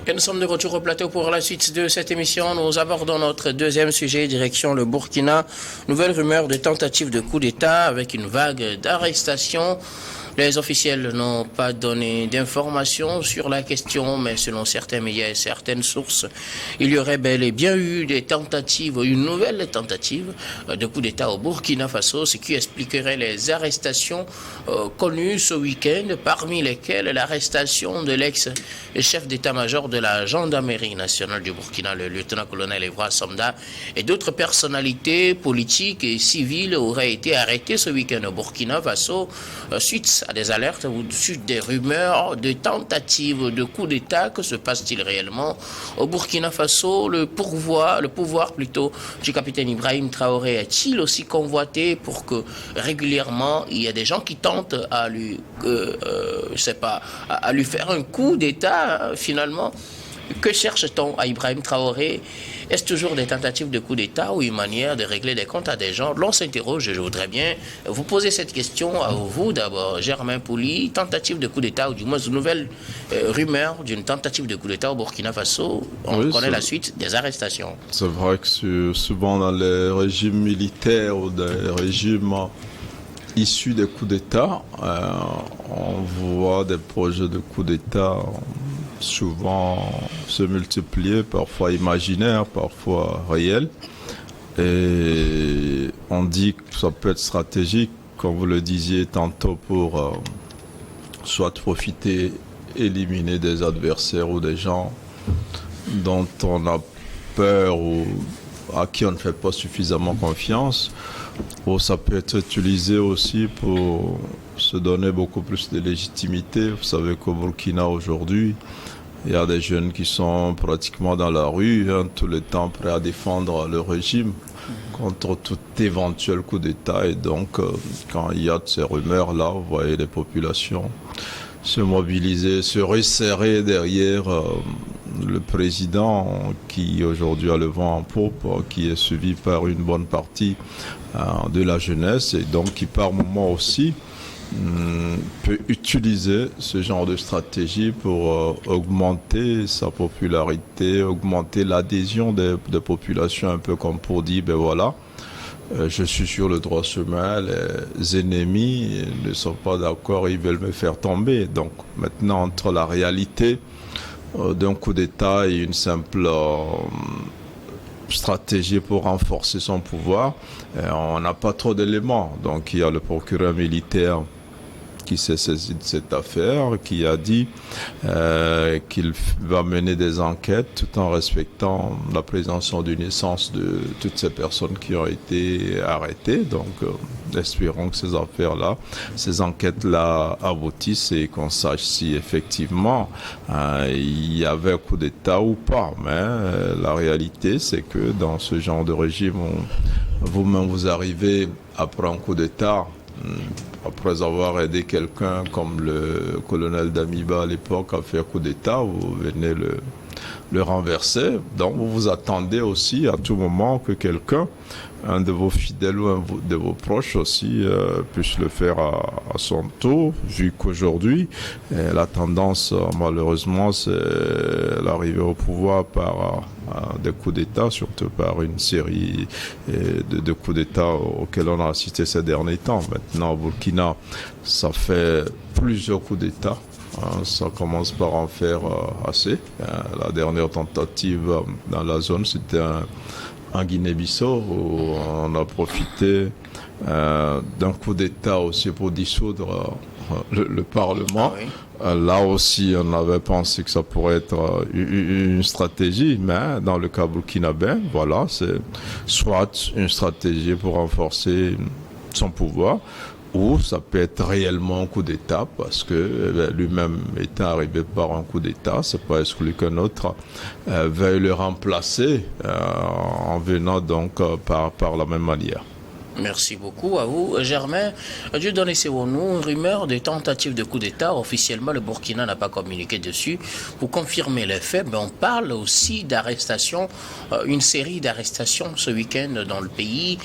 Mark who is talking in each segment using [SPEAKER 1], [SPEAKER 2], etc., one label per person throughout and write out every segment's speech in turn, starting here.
[SPEAKER 1] Et nous sommes de retour au plateau pour la suite de cette émission. Nous abordons notre deuxième sujet, direction le Burkina. Nouvelle rumeur de tentative de coup d'État avec une vague d'arrestations. Les officiels n'ont pas donné d'informations sur la question, mais selon certains médias et certaines sources, il y aurait bel et bien eu des tentatives, une nouvelle tentative de coup d'État au Burkina Faso, ce qui expliquerait les arrestations connues ce week-end, parmi lesquelles l'arrestation de l'ex-chef d'état-major de la gendarmerie nationale du Burkina, le lieutenant-colonel Evra Samda, et d'autres personnalités politiques et civiles auraient été arrêtées ce week-end au Burkina Faso suite à des alertes ou suite des rumeurs de tentatives de coup d'État. Que se passe-t-il réellement au Burkina Faso? Le pouvoir plutôt du capitaine Ibrahim Traoré est-il aussi convoité pour que régulièrement il y a des gens qui tentent à lui, à lui faire un coup d'État finalement? Que cherche-t-on à Ibrahim Traoré? Est-ce toujours des tentatives de coup d'État ou une manière de régler des comptes à des gens? L'on s'interroge, je voudrais bien vous poser cette question à vous d'abord, Germain Pouli. Tentative de coup d'État ou du moins une nouvelle rumeur d'une tentative de coup d'État au Burkina Faso. On connaît la suite des arrestations.
[SPEAKER 2] C'est vrai que souvent dans les régimes militaires ou des régimes issus des coups d'État, on voit des projets de coup d'État souvent se multiplier, parfois imaginaires, parfois réels. Et on dit que ça peut être stratégique, comme vous le disiez tantôt, pour soit profiter, éliminer des adversaires ou des gens dont on a peur ou à qui on ne fait pas suffisamment confiance, ou ça peut être utilisé aussi pour se donner beaucoup plus de légitimité. Vous savez qu'au Burkina aujourd'hui, il y a des jeunes qui sont pratiquement dans la rue, tout le temps prêts à défendre le régime contre tout éventuel coup d'État. Et donc, quand il y a de ces rumeurs-là, vous voyez les populations se mobiliser, se resserrer derrière le président qui aujourd'hui a le vent en poupe, qui est suivi par une bonne partie de la jeunesse et donc qui par moment aussi peut utiliser ce genre de stratégie pour augmenter sa popularité, augmenter l'adhésion des populations, un peu comme pour dire, ben voilà, je suis sur le droit chemin, les ennemis ne sont pas d'accord, ils veulent me faire tomber. Donc maintenant, entre la réalité d'un coup d'État et une simple stratégie pour renforcer son pouvoir, on n'a pas trop d'éléments. Donc il y a le procureur militaire qui s'est saisi de cette affaire, qui a dit qu'il va mener des enquêtes tout en respectant la présomption d'innocence de toutes ces personnes qui ont été arrêtées. Donc, espérons que ces affaires-là, ces enquêtes-là aboutissent et qu'on sache si effectivement il y avait un coup d'État ou pas. Mais la réalité, c'est que dans ce genre de régime, vous-même vous arrivez après un coup d'État, après avoir aidé quelqu'un comme le colonel Damiba à l'époque à faire coup d'État, vous venez le renverser. Donc vous vous attendez aussi à tout moment que quelqu'un, un de vos fidèles ou un de vos proches aussi, puisse le faire à son tour, vu qu'aujourd'hui, la tendance malheureusement c'est l'arrivée au pouvoir par des coups d'État, surtout par une série de coups d'État auxquels on a assisté ces derniers temps. Maintenant, au Burkina, ça fait plusieurs coups d'État. Ça commence par en faire assez. La dernière tentative dans la zone, c'était en Guinée-Bissau, où on a profité d'un coup d'État aussi pour dissoudre le Parlement. Là aussi, on avait pensé que ça pourrait être une stratégie, mais dans le cas burkinabé, voilà, c'est soit une stratégie pour renforcer son pouvoir, ou ça peut être réellement un coup d'État, parce que lui-même étant arrivé par un coup d'État, c'est pas exclu qu'un autre veuille le remplacer en venant donc par la même manière.
[SPEAKER 1] Merci beaucoup à vous. Germain, Dieudonné Sewonou, une rumeur de tentative de coup d'État. Officiellement, le Burkina n'a pas communiqué dessus. Pour confirmer les faits, mais on parle aussi d'arrestations, une série d'arrestations ce week-end dans le pays.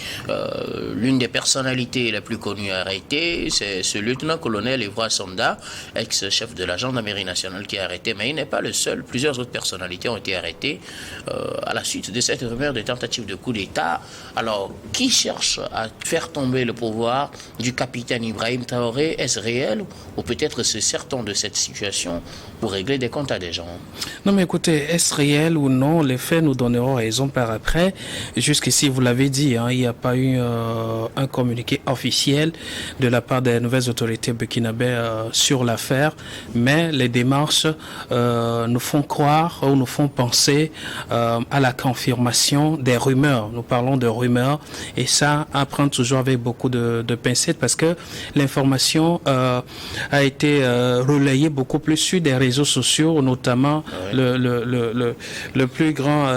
[SPEAKER 1] L'une des personnalités les plus connues arrêtées, c'est ce lieutenant-colonel Evra Sonda, ex-chef de la gendarmerie nationale qui est arrêté. Mais il n'est pas le seul. Plusieurs autres personnalités ont été arrêtées à la suite de cette rumeur de tentative de coup d'État. Alors, qui cherche à faire tomber le pouvoir du capitaine Ibrahim Traoré? Est-ce réel ou peut-être se sert-on de cette situation pour régler des comptes à des gens?
[SPEAKER 3] Non mais écoutez, est-ce réel ou non? Les faits nous donneront raison par après. Jusqu'ici, vous l'avez dit, il n'y a pas eu un communiqué officiel de la part des nouvelles autorités burkinabées sur l'affaire, mais les démarches nous font croire ou nous font penser à la confirmation des rumeurs. Nous parlons de rumeurs et ça à prendre toujours avec beaucoup de pincettes parce que l'information a été relayée beaucoup plus sur des réseaux sociaux, notamment le plus grand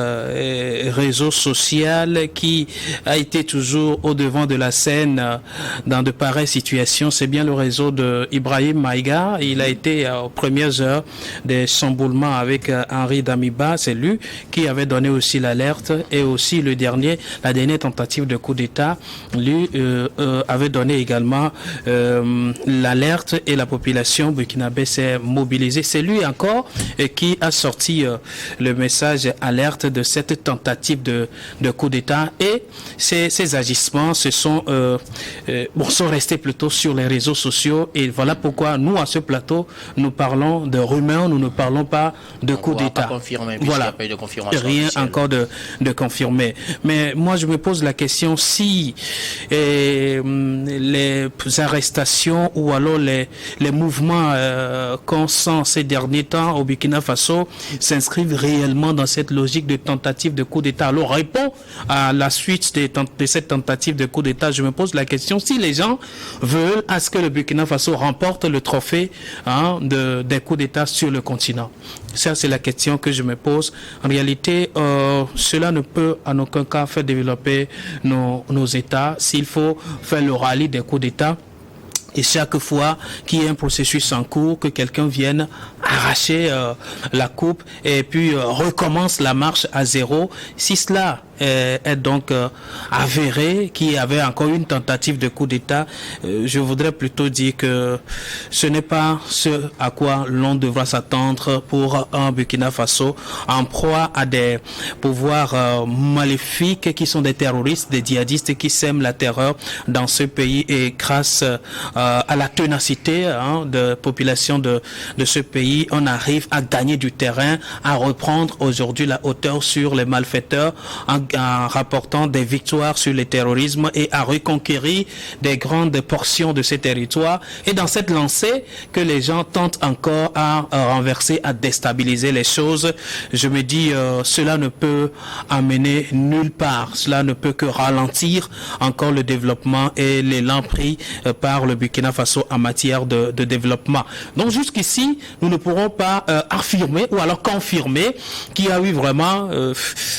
[SPEAKER 3] réseau social qui a été toujours au devant de la scène dans de pareilles situations. C'est bien le réseau de Ibrahim Maïga. Il a été aux premières heures des chamboulements avec Henri Damiba. C'est lui qui avait donné aussi l'alerte et aussi la dernière tentative de coup d'État, lui avait donné également l'alerte et la population burkinabé s'est mobilisée. C'est lui encore qui a sorti le message alerte de cette tentative de coup d'État et ces agissements sont restés plutôt sur les réseaux sociaux et voilà pourquoi nous à ce plateau nous parlons de rumeurs, nous ne parlons pas de coup d'État.
[SPEAKER 1] Voilà, pas eu de confirmation
[SPEAKER 3] rien
[SPEAKER 1] officielle.
[SPEAKER 3] Encore de confirmer. Mais moi je me pose la question si les arrestations ou alors les mouvements qu'on sent ces derniers temps au Burkina Faso s'inscrivent réellement dans cette logique de tentative de coup d'État. Alors répond à la suite de cette tentative de coup d'État, je me pose la question si les gens veulent à ce que le Burkina Faso remporte le trophée des coups d'État sur le continent. Ça, c'est la question que je me pose. En réalité, cela ne peut en aucun cas faire développer nos États. S'il faut faire le rallye des coups d'État, et chaque fois qu'il y a un processus en cours, que quelqu'un vienne arracher la coupe et puis recommence la marche à zéro, si cela est donc avéré, qu'il y avait encore une tentative de coup d'État, je voudrais plutôt dire que ce n'est pas ce à quoi l'on devra s'attendre pour un Burkina Faso en proie à des pouvoirs maléfiques qui sont des terroristes, des djihadistes qui sèment la terreur dans ce pays et grâce à la ténacité de population de ce pays, on arrive à gagner du terrain, à reprendre aujourd'hui la hauteur sur les malfaiteurs en rapportant des victoires sur le terrorisme et à reconquérir des grandes portions de ces territoires. Et dans cette lancée que les gens tentent encore à renverser, à déstabiliser les choses, je me dis cela ne peut amener nulle part. Cela ne peut que ralentir encore le développement et l'élan pris par le Burkina Faso en matière de développement. Donc jusqu'ici, nous ne pourrons pas affirmer ou alors confirmer qu'il y a eu vraiment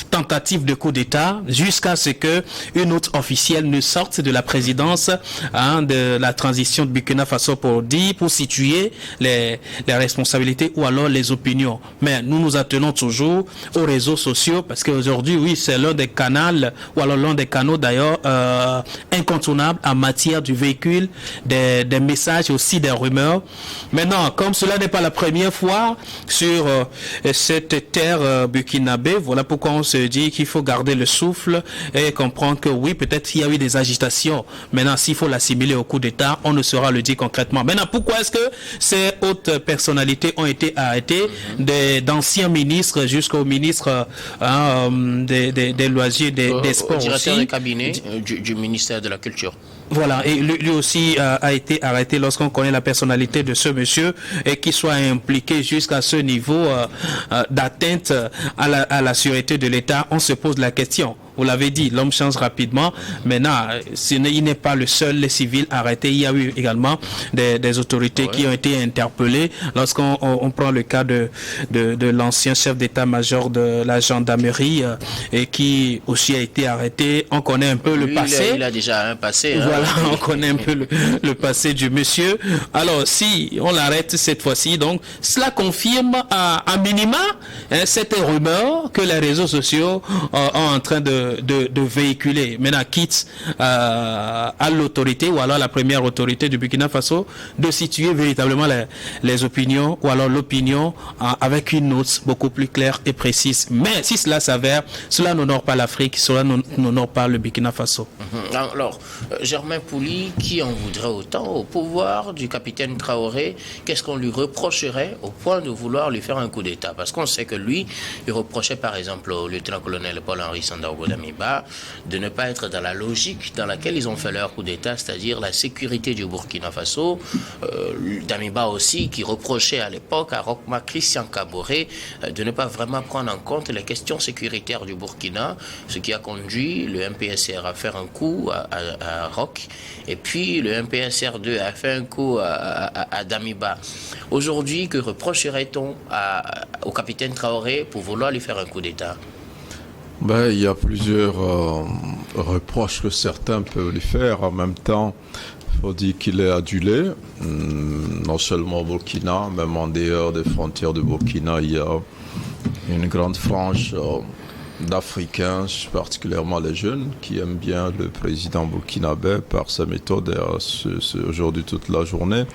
[SPEAKER 3] tentative de coup d'État jusqu'à ce que une autre officielle ne sorte de la présidence de la transition de Burkina Faso pour situer les responsabilités ou alors les opinions. Mais nous nous attenons toujours aux réseaux sociaux parce qu'aujourd'hui, oui, c'est l'un des canaux ou alors l'un des canaux d'ailleurs incontournables en matière du véhicule des messages et aussi des rumeurs. Maintenant, comme cela n'est pas la première fois sur cette terre burkinabé, voilà pourquoi on se dit qu'il faut garder le souffle et comprendre que oui, peut-être il y a eu des agitations. Maintenant, s'il faut l'assimiler au coup d'État, on ne saura le dire concrètement. Maintenant, pourquoi est-ce que ces hautes personnalités ont été arrêtées, d'anciens ministres jusqu'aux ministres des loisirs, des sports aussi.
[SPEAKER 1] Directeur de cabinet du ministère de la Culture.
[SPEAKER 3] Voilà, et lui aussi a été arrêté lorsqu'on connaît la personnalité de ce monsieur et qu'il soit impliqué jusqu'à ce niveau d'atteinte à la sûreté de l'État. On se pose la question. vous l'avez dit, l'homme change rapidement. Maintenant, il n'est pas le seul, les civils arrêtés. Il y a eu également des autorités qui ont été interpellées. Lorsqu'on prend le cas de l'ancien chef d'état-major de la gendarmerie et qui aussi a été arrêté, on connaît un peu le passé.
[SPEAKER 1] Il a déjà un passé.
[SPEAKER 3] Voilà, on connaît un peu le passé du monsieur. Alors, si on l'arrête cette fois-ci, donc, cela confirme à minima cette rumeur que les réseaux sociaux sont en train de véhiculer. Maintenant, quitte à l'autorité ou alors la première autorité du Burkina Faso de situer véritablement les opinions ou alors l'opinion avec une note beaucoup plus claire et précise. Mais si cela s'avère, cela n'honore pas l'Afrique, cela n'honore pas le Burkina Faso.
[SPEAKER 1] Alors, Germain Pouli, qui en voudrait autant au pouvoir du capitaine Traoré, qu'est-ce qu'on lui reprocherait au point de vouloir lui faire un coup d'État? Parce qu'on sait que lui, il reprochait par exemple au lieutenant-colonel Paul-Henri Sandaogo Damiba de ne pas être dans la logique dans laquelle ils ont fait leur coup d'État, c'est-à-dire la sécurité du Burkina Faso. Damiba aussi, qui reprochait à l'époque à Rochma Christian Kaboré de ne pas vraiment prendre en compte les questions sécuritaires du Burkina, ce qui a conduit le MPSR à faire un coup à Roch, et puis le MPSR2 a fait un coup à Damiba. Aujourd'hui, que reprocherait-on au capitaine Traoré pour vouloir lui faire un coup d'État?
[SPEAKER 2] Il y a plusieurs reproches que certains peuvent lui faire. En même temps, il faut dire qu'il est adulé, non seulement au Burkina, même en dehors des frontières de Burkina, il y a une grande frange d'Africains, particulièrement les jeunes, qui aiment bien le président burkinabé par sa méthode. Aujourd'hui, toute la journée,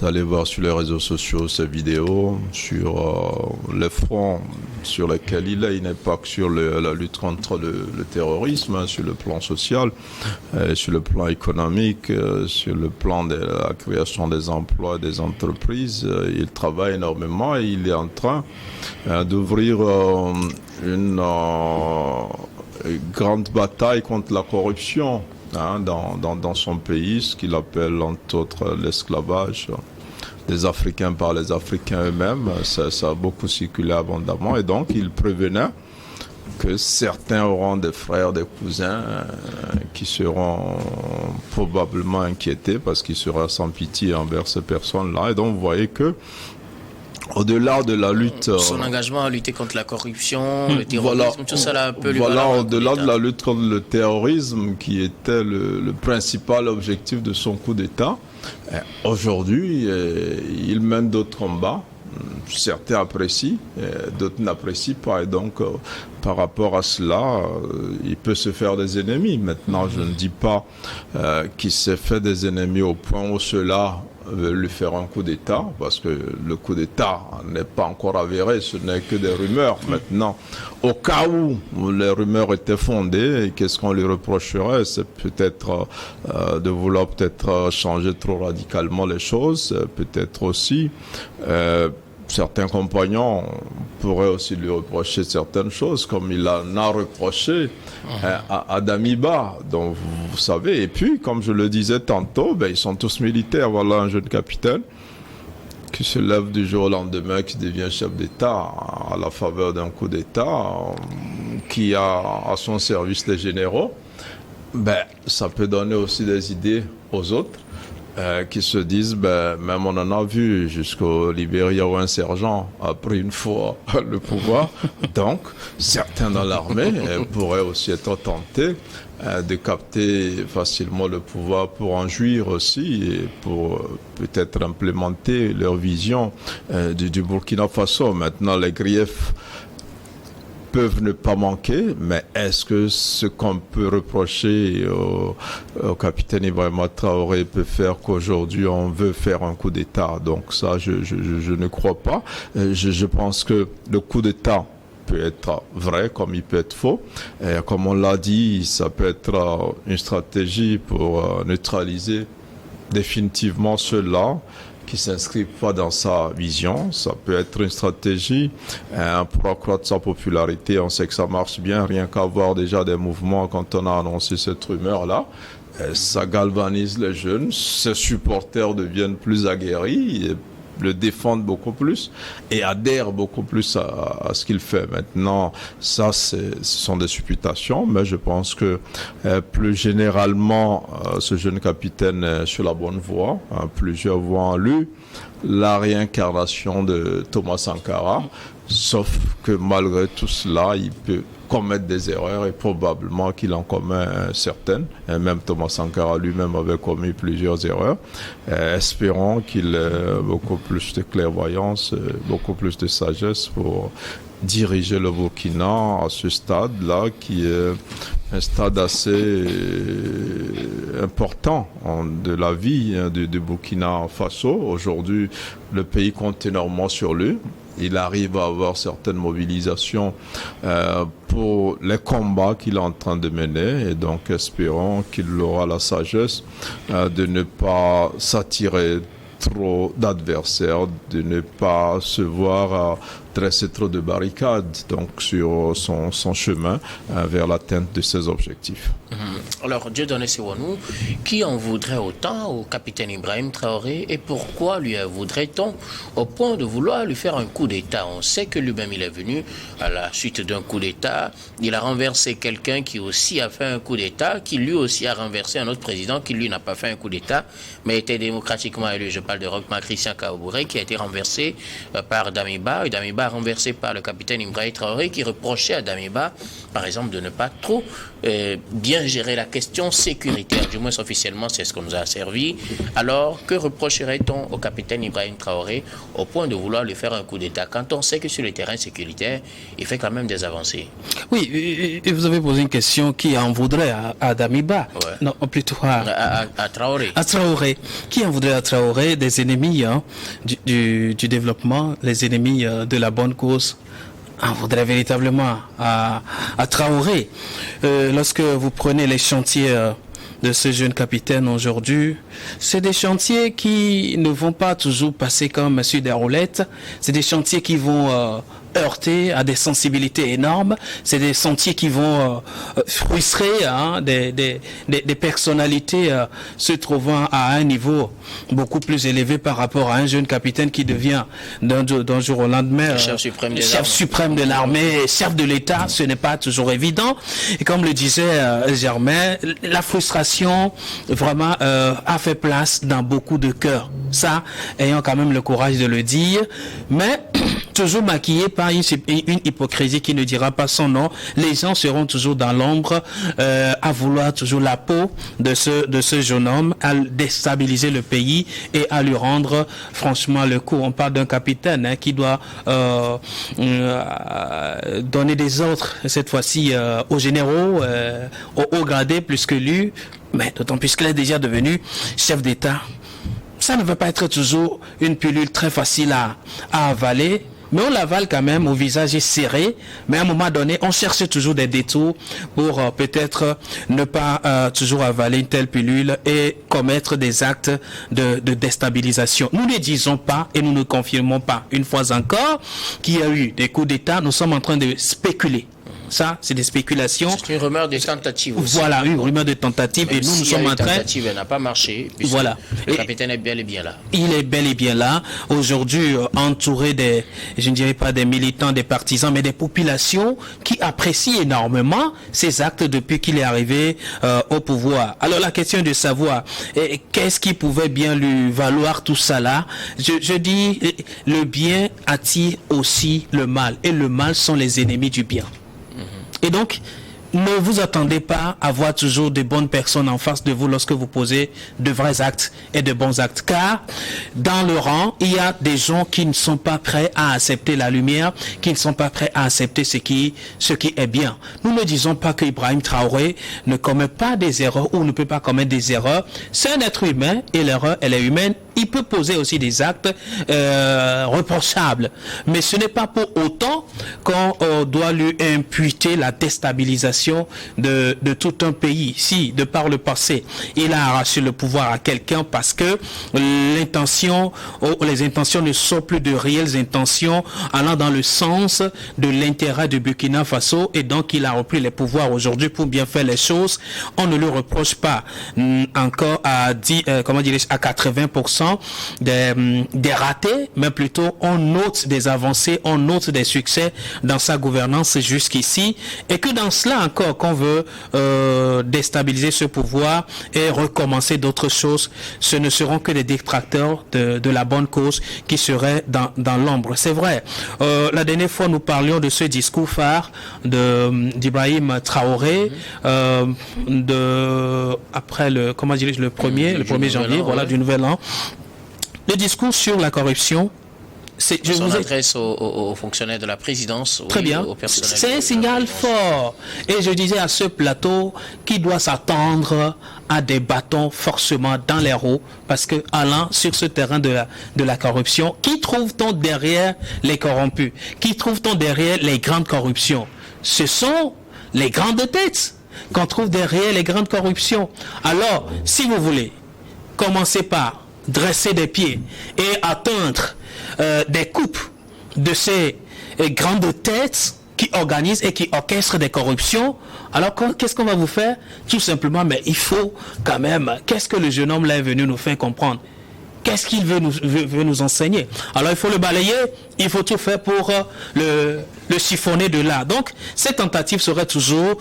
[SPEAKER 2] vous allez voir sur les réseaux sociaux ces vidéos sur les fronts sur lesquels il n'est pas que sur la lutte contre le terrorisme, sur le plan social, sur le plan économique, sur le plan de la création des emplois et des entreprises. Il travaille énormément et il est en train d'ouvrir une grande bataille contre la corruption dans son pays, ce qu'il appelle entre autres l'esclavage des Africains par les Africains eux-mêmes. Ça a beaucoup circulé abondamment et donc il prévenait que certains auront des frères, des cousins qui seront probablement inquiétés parce qu'il sera sans pitié envers ces personnes-là. Et donc vous voyez que au-delà de la lutte...
[SPEAKER 1] Son engagement à lutter contre la corruption, le terrorisme, tout ça là peut lui
[SPEAKER 2] au-delà de la lutte contre le terrorisme qui était le principal objectif de son coup d'État, aujourd'hui, il mène d'autres combats. Certains apprécient, d'autres n'apprécient pas. Et donc, par rapport à cela, il peut se faire des ennemis. Maintenant, je ne dis pas qu'il s'est fait des ennemis au point où cela veut lui faire un coup d'État, parce que le coup d'État n'est pas encore avéré, ce n'est que des rumeurs. Maintenant, au cas où les rumeurs étaient fondées, qu'est-ce qu'on lui reprocherait? C'est peut-être de vouloir peut-être changer trop radicalement les choses, peut-être aussi certains compagnons pourraient aussi lui reprocher certaines choses, comme il en a reproché à Damiba, donc vous savez. Et puis, comme je le disais tantôt, ils sont tous militaires. Voilà un jeune capitaine qui se lève du jour au lendemain, qui devient chef d'État à la faveur d'un coup d'État, qui a à son service les généraux. Ça peut donner aussi des idées aux autres. Qui se disent, même on en a vu jusqu'au Libéria où un sergent a pris une fois le pouvoir. Donc, certains dans l'armée pourraient aussi être tentés de capter facilement le pouvoir pour en jouir aussi et pour peut-être implémenter leur vision du Burkina Faso. Maintenant, les griefs peuvent ne pas manquer, mais est-ce que ce qu'on peut reprocher au capitaine Ibrahima Traoré peut faire qu'aujourd'hui on veut faire un coup d'État? Donc ça, je ne crois pas. Je pense que le coup d'État peut être vrai comme il peut être faux. Et comme on l'a dit, ça peut être une stratégie pour neutraliser définitivement ceux-là qui ne s'inscrivent pas dans sa vision. Ça peut être une stratégie pour accroître sa popularité. On sait que ça marche bien, rien qu'à voir déjà des mouvements quand on a annoncé cette rumeur-là. Ça galvanise les jeunes, ses supporters deviennent plus aguerris. Et le défendent beaucoup plus et adhèrent beaucoup plus à ce qu'il fait. Maintenant, ça, ce sont des supputations, mais je pense que plus généralement, ce jeune capitaine est sur la bonne voie. Plusieurs voient en lui la réincarnation de Thomas Sankara, sauf que malgré tout cela, il peut commettre des erreurs et probablement qu'il en commet certaines. Et même Thomas Sankara lui-même avait commis plusieurs erreurs. Espérons qu'il ait beaucoup plus de clairvoyance, beaucoup plus de sagesse pour diriger le Burkina à ce stade-là qui est un stade assez important de la vie du Burkina Faso. Aujourd'hui, le pays compte énormément sur lui. Il arrive à avoir certaines mobilisations pour les combats qu'il est en train de mener et donc espérons qu'il aura la sagesse de ne pas s'attirer trop d'adversaires, de ne pas se voir dresser trop de barricades donc sur son chemin vers l'atteinte de ses objectifs.
[SPEAKER 1] Alors, Dieudonné Sewanou, qui en voudrait autant au capitaine Ibrahim Traoré et pourquoi lui voudrait-on au point de vouloir lui faire un coup d'État? On sait que lui-même il est venu à la suite d'un coup d'État, il a renversé quelqu'un qui aussi a fait un coup d'État, qui lui aussi a renversé un autre président qui lui n'a pas fait un coup d'État, mais était démocratiquement élu. Je parle de Rochma Christian Kabouré qui a été renversé par Damiba, et Damiba renversé par le capitaine Ibrahim Traoré qui reprochait à Damiba, par exemple, de ne pas trop bien gérer la question sécuritaire. Du moins officiellement, c'est ce qu'on nous a servi. Alors, que reprocherait-on au capitaine Ibrahim Traoré au point de vouloir lui faire un coup d'État quand on sait que sur le terrain sécuritaire, il fait quand même des avancées?
[SPEAKER 3] Oui, et vous avez posé une question qui en voudrait à Damiba.
[SPEAKER 1] Ouais.
[SPEAKER 3] Non, plutôt à
[SPEAKER 1] Traoré.
[SPEAKER 3] À Traoré. Qui en voudrait à Traoré? Des ennemis du développement, les ennemis de la bonne cause. On voudrait véritablement à Traoré. Lorsque vous prenez les chantiers de ce jeune capitaine aujourd'hui, c'est des chantiers qui ne vont pas toujours passer comme sur des roulettes. C'est des chantiers qui vont heurter à des sensibilités énormes. C'est des sentiers qui vont frustrer des personnalités se trouvant à un niveau beaucoup plus élevé par rapport à un jeune capitaine qui devient d'un jour au lendemain
[SPEAKER 1] chef
[SPEAKER 3] suprême de l'armée, chef de l'État. Ce n'est pas toujours évident. Et comme le disait Germain, la frustration vraiment a fait place dans beaucoup de cœurs. Ça, ayant quand même le courage de le dire, mais toujours maquillé par une hypocrisie qui ne dira pas son nom. Les gens seront toujours dans l'ombre à vouloir toujours la peau de ce jeune homme, à déstabiliser le pays et à lui rendre franchement le coup. On parle d'un capitaine qui doit donner des ordres cette fois-ci aux généraux, aux hauts gradés plus que lui, mais d'autant plus qu'il est déjà devenu chef d'État. Ça ne va pas être toujours une pilule très facile à avaler, mais on l'avale quand même au visage serré, mais à un moment donné, on cherche toujours des détours pour peut-être ne pas toujours avaler une telle pilule et commettre des actes de déstabilisation. Nous ne disons pas et nous ne confirmons pas, une fois encore, qu'il y a eu des coups d'État. Nous sommes en train de spéculer. Ça, c'est des spéculations.
[SPEAKER 1] C'est une rumeur de tentative aussi.
[SPEAKER 3] Voilà, une rumeur de tentative.
[SPEAKER 1] Même
[SPEAKER 3] et nous,
[SPEAKER 1] si
[SPEAKER 3] nous sommes en train...
[SPEAKER 1] tentative, elle n'a pas marché.
[SPEAKER 3] Voilà.
[SPEAKER 1] Le capitaine est bel et bien là.
[SPEAKER 3] Il est bel et bien là. Aujourd'hui, entouré des, je ne dirais pas des militants, des partisans, mais des populations qui apprécient énormément ses actes depuis qu'il est arrivé au pouvoir. Alors, la question est de savoir qu'est-ce qui pouvait bien lui valoir tout ça là. Je dis, le bien attire aussi le mal. Et le mal sont les ennemis du bien. Et donc, ne vous attendez pas à voir toujours de bonnes personnes en face de vous lorsque vous posez de vrais actes et de bons actes. Car dans le rang, il y a des gens qui ne sont pas prêts à accepter la lumière, qui ne sont pas prêts à accepter ce qui est bien. Nous ne disons pas que Ibrahim Traoré ne commet pas des erreurs ou ne peut pas commettre des erreurs. C'est un être humain et l'erreur, elle est humaine. Il peut poser aussi des actes reprochables. Mais ce n'est pas pour autant qu'on doit lui imputer la déstabilisation de tout un pays. Si, de par le passé, il a arraché le pouvoir à quelqu'un parce que les intentions ne sont plus de réelles intentions allant dans le sens de l'intérêt du Burkina Faso et donc il a repris les pouvoirs aujourd'hui pour bien faire les choses. On ne le reproche pas encore à 80%. seulement des ratés, mais plutôt on note des avancées, on note des succès dans sa gouvernance jusqu'ici, et que dans cela encore qu'on veut déstabiliser ce pouvoir et recommencer d'autres choses, ce ne seront que des détracteurs de la bonne cause qui seraient dans l'ombre. C'est vrai, la dernière fois nous parlions de ce discours phare d'Ibrahim Traoré, après le 1er janvier, voilà, du nouvel an. Le discours sur la corruption,
[SPEAKER 1] je vous adresse aux fonctionnaires de la présidence.
[SPEAKER 3] Très bien. C'est un signal fort. Et je disais à ce plateau qui doit s'attendre à des bâtons forcément dans les roues, parce que allant sur ce terrain de la corruption, qui trouve-t-on derrière les corrompus? Qui trouve-t-on derrière les grandes corruptions? Ce sont les grandes têtes qu'on trouve derrière les grandes corruptions. Alors, si vous voulez, commencez par dresser des pieds et atteindre des coupes de ces grandes têtes qui organisent et qui orchestrent des corruptions. Alors qu'est-ce qu'on va vous faire? Tout simplement, mais il faut quand même, qu'est-ce que le jeune homme là est venu nous faire comprendre? Qu'est-ce qu'il veut nous enseigner? Alors il faut le balayer, il faut tout faire pour le chiffonner de là. Donc cette tentative serait toujours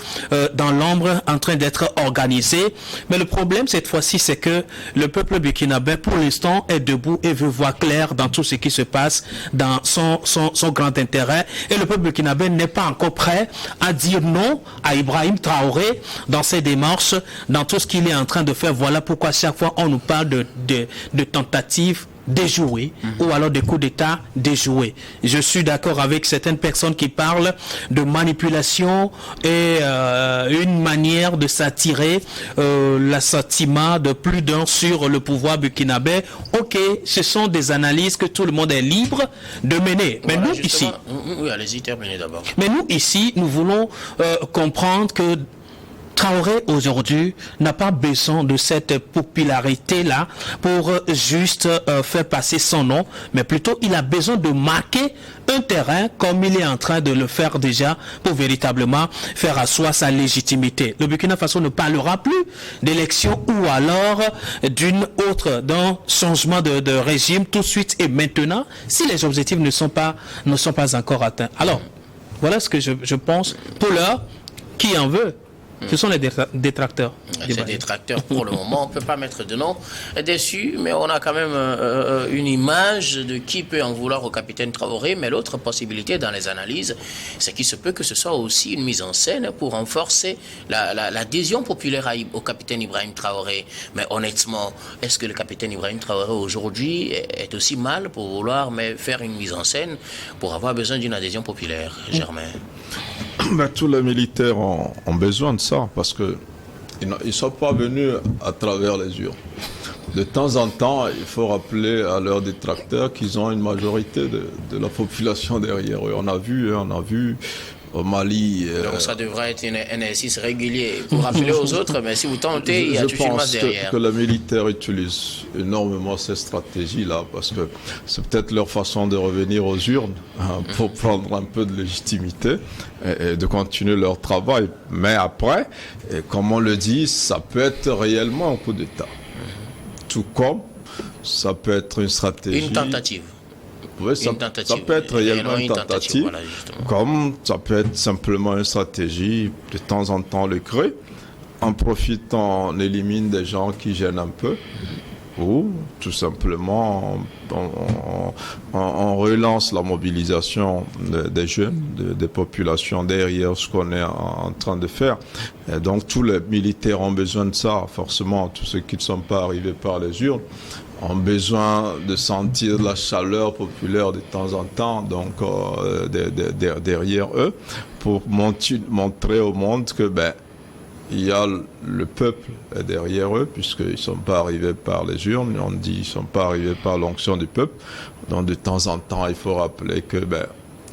[SPEAKER 3] dans l'ombre en train d'être organisée. Mais le problème cette fois-ci, c'est que le peuple burkinabé pour l'instant est debout et veut voir clair dans tout ce qui se passe dans son grand intérêt. Et le peuple burkinabé n'est pas encore prêt à dire non à Ibrahim Traoré dans ses démarches, dans tout ce qu'il est en train de faire. Voilà pourquoi chaque fois on nous parle de tentatives déjoués ou alors des coups d'État déjoués. Je suis d'accord avec certaines personnes qui parlent de manipulation et une manière de s'attirer l'assentiment de plus d'un sur le pouvoir burkinabé. Ok, ce sont des analyses que tout le monde est libre de mener. Mais
[SPEAKER 1] voilà,
[SPEAKER 3] nous ici...
[SPEAKER 1] Oui, allez-y, terminez d'abord.
[SPEAKER 3] Mais nous ici, nous voulons comprendre que Traoré aujourd'hui n'a pas besoin de cette popularité-là pour juste faire passer son nom, mais plutôt il a besoin de marquer un terrain comme il est en train de le faire déjà pour véritablement faire asseoir sa légitimité. Le Burkina Faso ne parlera plus d'élection ou alors d'un changement de régime tout de suite et maintenant si les objectifs ne sont pas encore atteints. Alors, voilà ce que je pense. Pour l'heure, qui en veut? Ce sont les détracteurs.
[SPEAKER 1] Ces détracteurs, pour le moment, on ne peut pas mettre de nom dessus, mais on a quand même une image de qui peut en vouloir au capitaine Traoré. Mais l'autre possibilité dans les analyses, c'est qu'il se peut que ce soit aussi une mise en scène pour renforcer l'adhésion populaire au capitaine Ibrahim Traoré. Mais honnêtement, est-ce que le capitaine Ibrahim Traoré aujourd'hui est aussi mal pour vouloir faire une mise en scène pour avoir besoin d'une adhésion populaire, Germain?
[SPEAKER 2] Ben, tous les militaires ont besoin de ça parce qu'ils ne sont pas venus à travers les urnes. De temps en temps, il faut rappeler à leurs détracteurs qu'ils ont une majorité de la population derrière eux. On a vu au Mali...
[SPEAKER 1] Donc ça devrait être un exercice régulier pour rappeler aux autres, mais si vous tentez, il y a toute une masse derrière.
[SPEAKER 2] Je pense que les militaires utilisent énormément ces stratégies-là, parce que c'est peut-être leur façon de revenir aux urnes pour prendre un peu de légitimité et de continuer leur travail. Mais après, comme on le dit, ça peut être réellement un coup d'État. Tout comme ça peut être une stratégie...
[SPEAKER 1] Une tentative.
[SPEAKER 2] Oui, ça peut être réellement une tentative, voilà, comme ça peut être simplement une stratégie, de temps en temps le creux, en profitant, on élimine des gens qui gênent un peu, ou tout simplement on relance la mobilisation des jeunes, des populations derrière ce qu'on est en train de faire. Et donc tous les militaires ont besoin de ça, forcément, tous ceux qui ne sont pas arrivés par les urnes ont besoin de sentir la chaleur populaire de temps en temps, donc derrière eux, pour montrer au monde que il y a le peuple derrière eux, puisqu'ils ne sont pas arrivés par les urnes, on dit qu'ils ne sont pas arrivés par l'onction du peuple. Donc de temps en temps, il faut rappeler que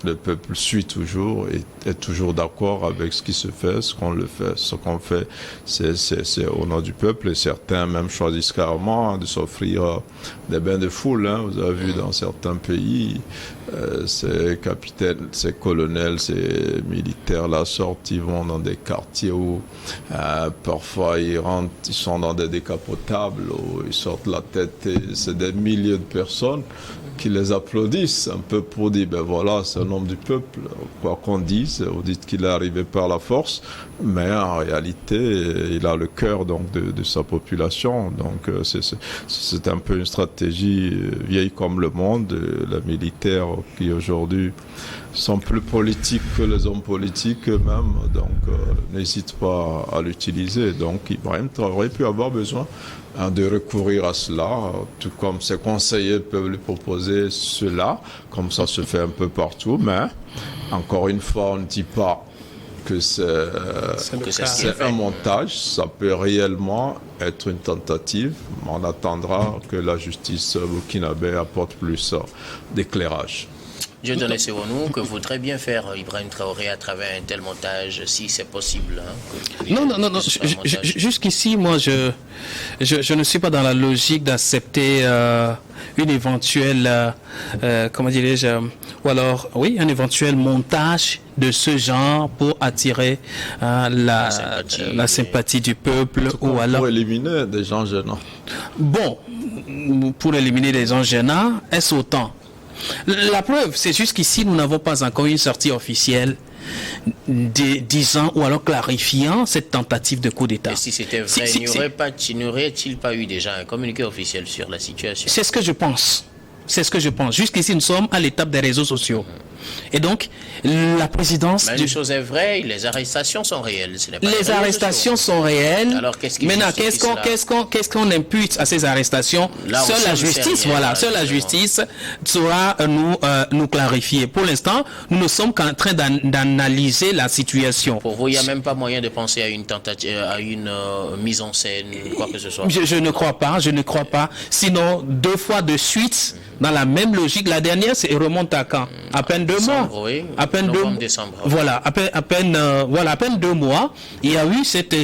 [SPEAKER 2] le peuple suit toujours et est toujours d'accord avec ce qui se fait, ce qu'on fait, c'est au nom du peuple. Et certains même choisissent carrément de s'offrir des bains de foule. Vous avez vu dans certains pays, ces capitaines, ces colonels, ces militaires là sortent, ils vont dans des quartiers où parfois ils sont dans des décapotables, où ils sortent la tête et c'est des milliers de personnes qui les applaudissent un peu pour dire ben voilà, c'est un homme du peuple, quoi qu'on dise, vous dites qu'il est arrivé par la force, mais en réalité il a le cœur donc de sa population, donc c'est un peu une stratégie vieille comme le monde. Les militaires qui aujourd'hui sont plus politiques que les hommes politiques eux-mêmes, donc n'hésitent pas à l'utiliser. Donc Ibrahim aurait pu avoir besoin de recourir à cela, tout comme ses conseillers peuvent lui proposer cela, comme ça se fait un peu partout, mais encore une fois, on ne dit pas que c'est un montage, ça peut réellement être une tentative, mais on attendra que la justice burkinabé apporte plus d'éclairage.
[SPEAKER 1] Dieu donne nous que voudrait bien faire Ibrahim Traoré à travers un tel montage, si c'est possible.
[SPEAKER 3] Non. Jusqu'ici, moi, je ne suis pas dans la logique d'accepter une éventuelle, comment dirais-je, ou alors, oui, un éventuel montage de ce genre pour attirer la sympathie du peuple.
[SPEAKER 2] Ou alors pour éliminer des gens gênants.
[SPEAKER 3] Bon, pour éliminer des gens gênants, est-ce autant? La preuve, c'est juste qu'ici, nous n'avons pas encore une sortie officielle disant ou alors clarifiant cette tentative de coup d'État.
[SPEAKER 1] Et si c'était vrai, n'y aurait-il pas eu déjà un communiqué officiel sur la situation?
[SPEAKER 3] C'est ce que je pense. Jusqu'ici, nous sommes à l'étape des réseaux sociaux. Et donc, la présidence...
[SPEAKER 1] Mais une chose est vraie, les arrestations sont réelles.
[SPEAKER 3] Les arrestations sont réelles.
[SPEAKER 1] Alors,
[SPEAKER 3] qu'est-ce qu'on impute à ces arrestations? Seule la justice, seule la justice saura nous clarifier. Pour l'instant, nous ne sommes qu'en train d'analyser la situation.
[SPEAKER 1] Pour vous, il n'y a même pas moyen de penser à une tentative, à une mise en scène, quoi que ce soit?
[SPEAKER 3] Je ne crois pas. Sinon, 2 fois de suite, dans la même logique, la dernière, remonte à quand? À peine 2 mois.
[SPEAKER 1] Oui,
[SPEAKER 3] à peine
[SPEAKER 1] décembre.
[SPEAKER 3] Voilà, à peine 2 mois, il y a eu cette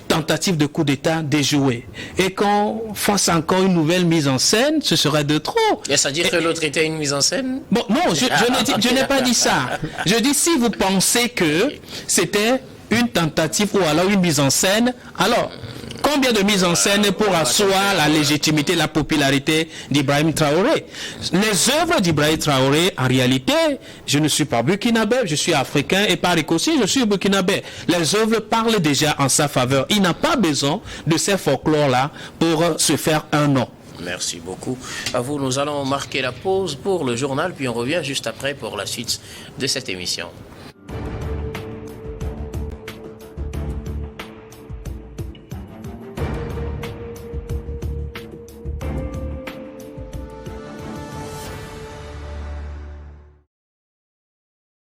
[SPEAKER 3] tentative de coup d'État déjouée. Et qu'on fasse encore une nouvelle mise en scène, ce serait de trop.
[SPEAKER 1] Est-ce à dire que l'autre était une mise en scène?
[SPEAKER 3] Bon, non, je n'ai pas dit ça. Je dis si vous pensez que c'était une tentative ou alors une mise en scène, alors... Combien de mises en scène pour asseoir la légitimité, la popularité d'Ibrahim Traoré? Les œuvres d'Ibrahim Traoré, en réalité, je ne suis pas burkinabé, je suis africain et par écossais, je suis burkinabé. Les œuvres parlent déjà en sa faveur. Il n'a pas besoin de ces folklores-là pour se faire un nom.
[SPEAKER 1] Merci beaucoup. À vous, nous allons marquer la pause pour le journal, puis on revient juste après pour la suite de cette émission.